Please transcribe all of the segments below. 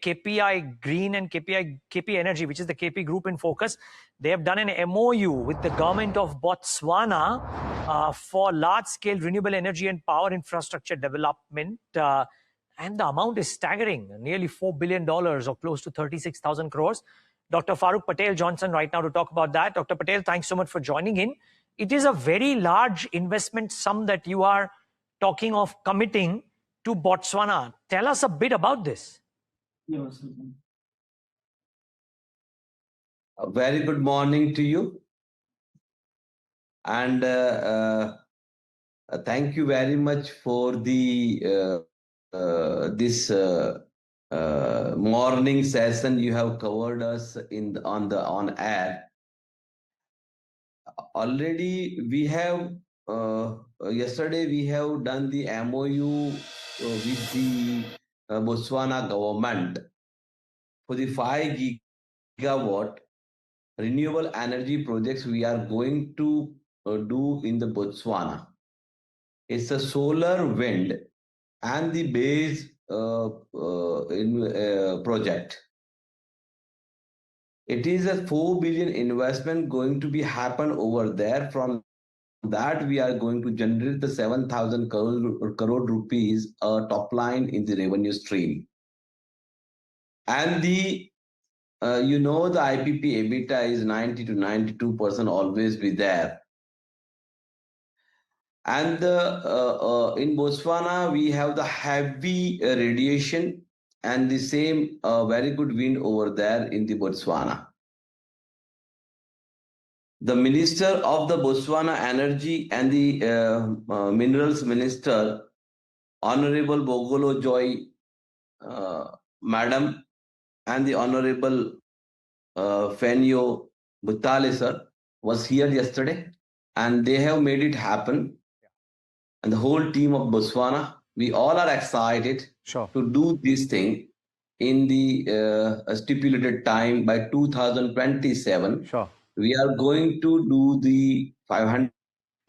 KPI Green and KP Energy, which is the KP Group in focus, they have done an MoU with the government of Botswana for large-scale renewable energy and power infrastructure development. And the amount is staggering, nearly $4 billion or close to 36,000 crores. Dr. Faruk Patel Johnson right now to talk about that. Dr. Patel, thanks so much for joining in. It is a very large investment sum that you are talking of committing to Botswana. Tell us a bit about this. A very good morning to you. And thank you very much for the this morning session you have covered us on air. Already we have yesterday we have done the MoU with the Botswana government for the 5 gigawatt renewable energy projects we are going to do in the Botswana. It's a solar, wind, and the base project. It is a 4 billion investment going to be happen over there. From that, we are going to generate the 7,000 crore rupees top line in the revenue stream. And the you know, the IPP EBITDA is 90 to 92% always be there. And in Botswana, we have the heavy radiation and the same very good wind over there in the Botswana. The Minister of the Botswana Energy and the Minerals Minister, Honorable Bogolo Joy, Madam, and the Honorable Fenyo Butale sir was here yesterday, and they have made it happen. And the whole team of Botswana, we all are excited to do this thing in the stipulated time by 2027. We are going to do the 500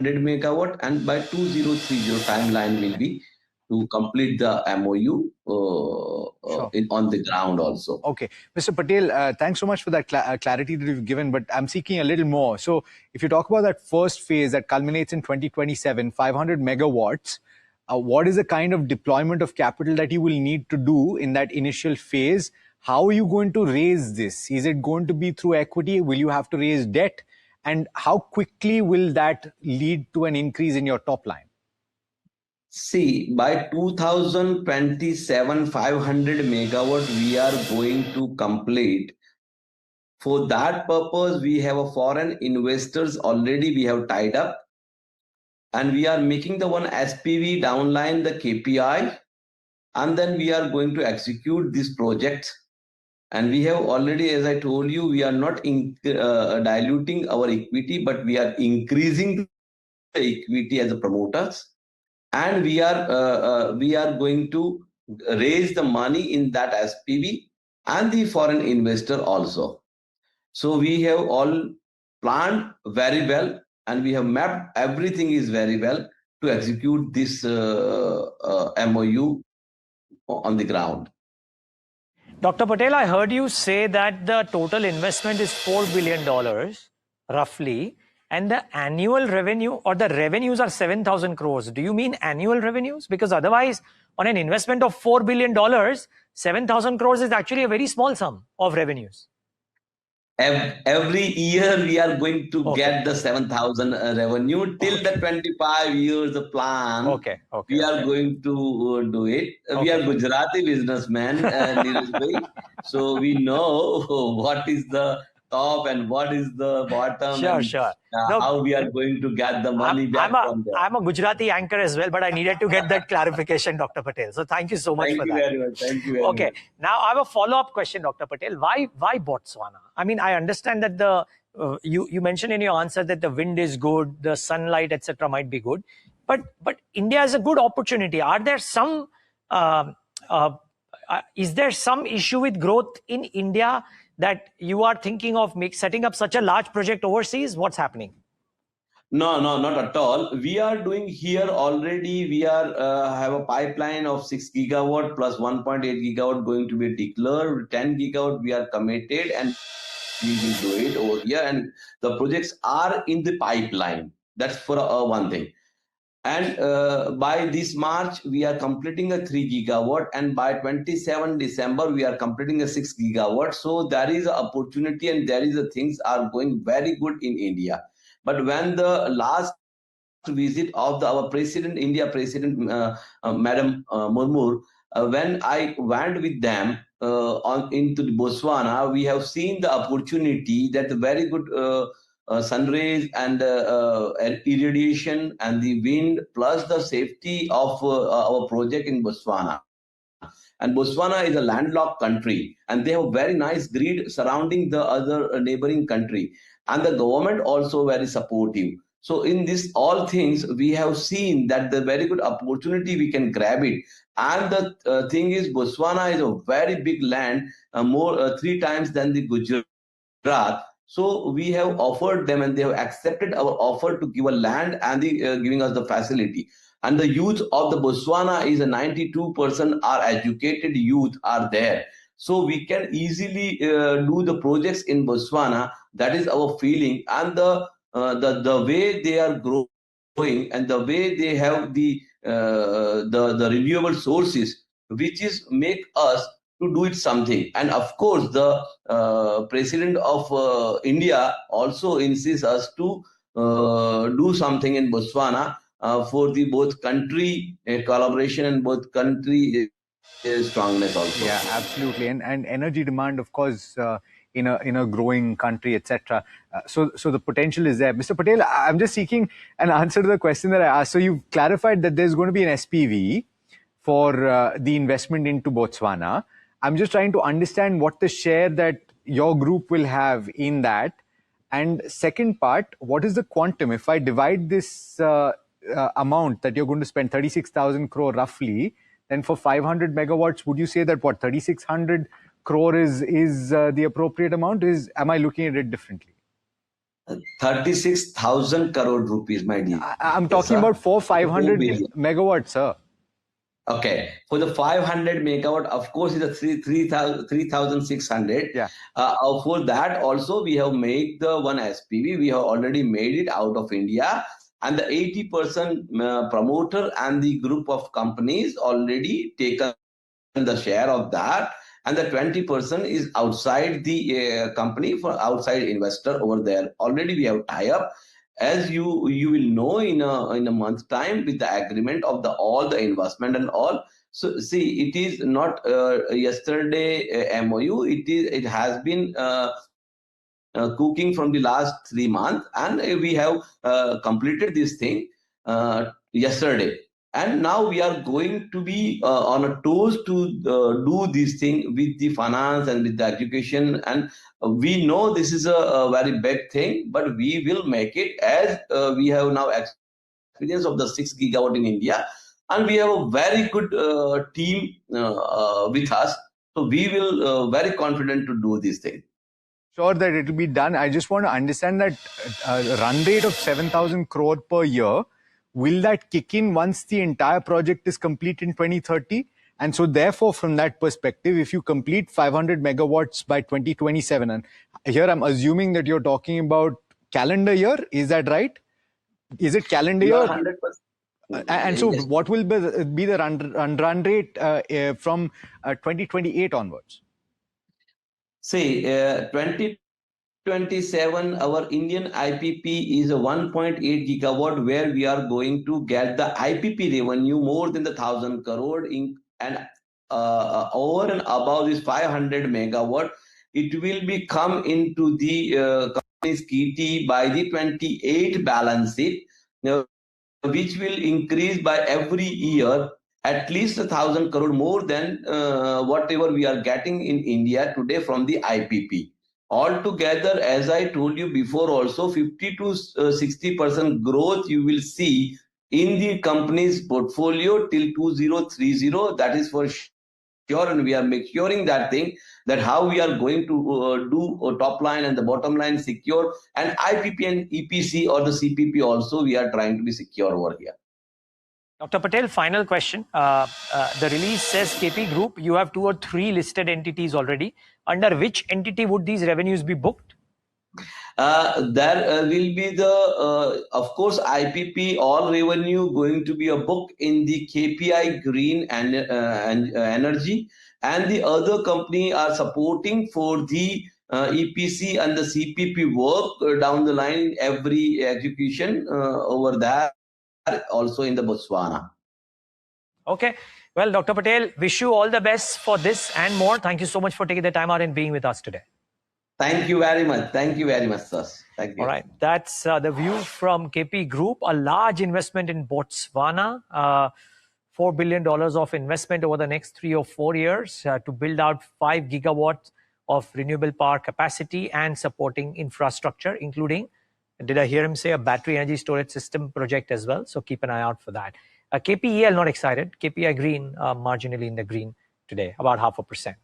megawatt, and by 2030 timeline will be to complete the MoU on the ground also. Okay. Mr. Patel, thanks so much for that clarity that you've given, but I'm seeking a little more. So if you talk about that first phase that culminates in 2027, 500 megawatts, what is the kind of deployment of capital that you will need to do in that initial phase? How are you going to raise this? Is it going to be through equity? Will you have to raise debt? And how quickly will that lead to an increase in your top line? See, by 2027, 500 megawatt we are going to complete. For that purpose, we have a foreign investors already we have tied up. And we are making the one SPV downline the KPI. And then we are going to execute this project. And we have already, as I told you, we are not diluting our equity, but we are increasing the equity as a promoters. And we are going to raise the money in that SPV and the foreign investor also. So we have all planned very well, and we have mapped everything is very well to execute this MoU on the ground. Dr. Patel, I heard you say that the total investment is $4 billion, roughly, and the annual revenue or the revenues are 7,000 crores. Do you mean annual revenues? Because otherwise, on an investment of $4 billion, 7,000 crores is actually a very small sum of revenues. Every year we are going to get the 7,000 revenue till the 25 years plan. We are going to do it. We are Gujarati businessmen, so we know what is the top and what is the bottom. How we are going to get the money back from there. I'm a Gujarati anchor as well, but I needed to get that clarification, Dr. Patel. So thank you so much for that. Very much. Thank you very much. Now I have a follow-up question, Dr. Patel. Why Botswana? I mean, I understand that you mentioned in your answer that the wind is good, the sunlight, etc. might be good, but India is a good opportunity. Are there some is there some issue with growth in India that you are thinking of setting up such a large project overseas? What's happening? No, no, not at all. We are doing here already. We are have a pipeline of 6 gigawatt plus 1.8 gigawatt going to be declared. 10 gigawatt we are committed, and we will do it over here. And the projects are in the pipeline. That's for one thing. And by this March, we are completing a 3 gigawatt, and by 27 December, we are completing a 6 gigawatt. So there is an opportunity, and there is a things are going very good in India. But when the last visit of our president, India president, Madam Murmur, when I went with them on into the Botswana, we have seen the opportunity that very good sun rays and irradiation and the wind plus the safety of our project in Botswana. And Botswana is a landlocked country, and they have very nice grid surrounding the other neighboring country, and the government also very supportive. So in this all things, we have seen that the very good opportunity we can grab it. And the thing is, Botswana is a very big land, more 3 times than the Gujarat. So we have offered them, and they have accepted our offer to give a land and giving us the facility. And the youth of the Botswana is a 92% are educated youth are there. So we can easily do the projects in Botswana. That is our feeling, and the way they are growing and the way they have the renewable sources, which is make us to do it something. And of course, the president of India also insists us to do something in Botswana for the both country collaboration and both country strongness also. Yeah, absolutely, and energy demand, of course, in a growing country, etc. So the potential is there. Mr. Patel, I'm just seeking an answer to the question that I asked. So you've clarified that there's going to be an SPV for the investment into Botswana. I'm just trying to understand what the share that your group will have in that. And second part, what is the quantum? If I divide this amount that you're going to spend, 36,000 crore roughly, then for 500 megawatts, would you say that what 3,600 crore is the appropriate amount? Am I looking at it differently? 36,000 crore rupees, my dear. I'm talking about for 500 megawatts, sir. Okay, for the 500 megawatt, of course, it's a 3,600. Yeah. For that also, we have made the one SPV. We have already made it out of India, and the 80% promoter and the group of companies already taken the share of that, and the 20% is outside the company for outside investor over there. Already we have tie up. As you will know in a month time with the agreement of all the investment and all. So see, it is not yesterday MOU. It has been cooking from the last 3 months, and we have completed this thing yesterday. And now we are going to be on a toes to do this thing with the finance and with the education. And we know this is a very big thing, but we will make it, as we have now experience of the 6 gigawatt in India. And we have a very good team with us. So we will very confident to do this thing. Sure that it will be done. I just want to understand that run rate of 7,000 crore per year. Will that kick in once the entire project is complete in 2030? And so therefore, from that perspective, if you complete 500 megawatts by 2027, and here I'm assuming that you're talking about calendar year, is that right? Is it calendar year? 100%. And so yes. What will be the run rate from 2028 onwards? See, 2027, our Indian IPP is a 1.8 gigawatt, where we are going to get the IPP revenue more than the 1,000 crore and over and above this 500 megawatt. It will be come into the company's KT by the 28 balance sheet, which will increase by every year at least 1,000 crore more than whatever we are getting in India today from the IPP. Altogether, as I told you before also, 50 to 60% growth you will see in the company's portfolio till 2030. That is for secure, and we are maturing that thing, that how we are going to do a top line and the bottom line secure, and IPP and EPC or the CPP also we are trying to be secure over here. Dr. Patel, final question. The release says KP Group, you have 2 or 3 listed entities already. Under which entity would these revenues be booked? There will be the, of course, IPP, all revenue going to be a book in the KPI Green and Energy, and the other company are supporting for the EPC and the CPP work down the line, every execution over there, also in the Botswana. Okay. Well, Dr. Patel, wish you all the best for this and more. Thank you so much for taking the time out and being with us today. Thank you very much. Thank you very much, sir. Thank you. All right. That's the view from KP Group, a large investment in Botswana, $4 billion of investment over the next 3 or 4 years to build out 5 gigawatts of renewable power capacity and supporting infrastructure, including, did I hear him say, a battery energy storage system project as well? So keep an eye out for that. KPEL not excited. KPI Green marginally in the green today, about 0.5%.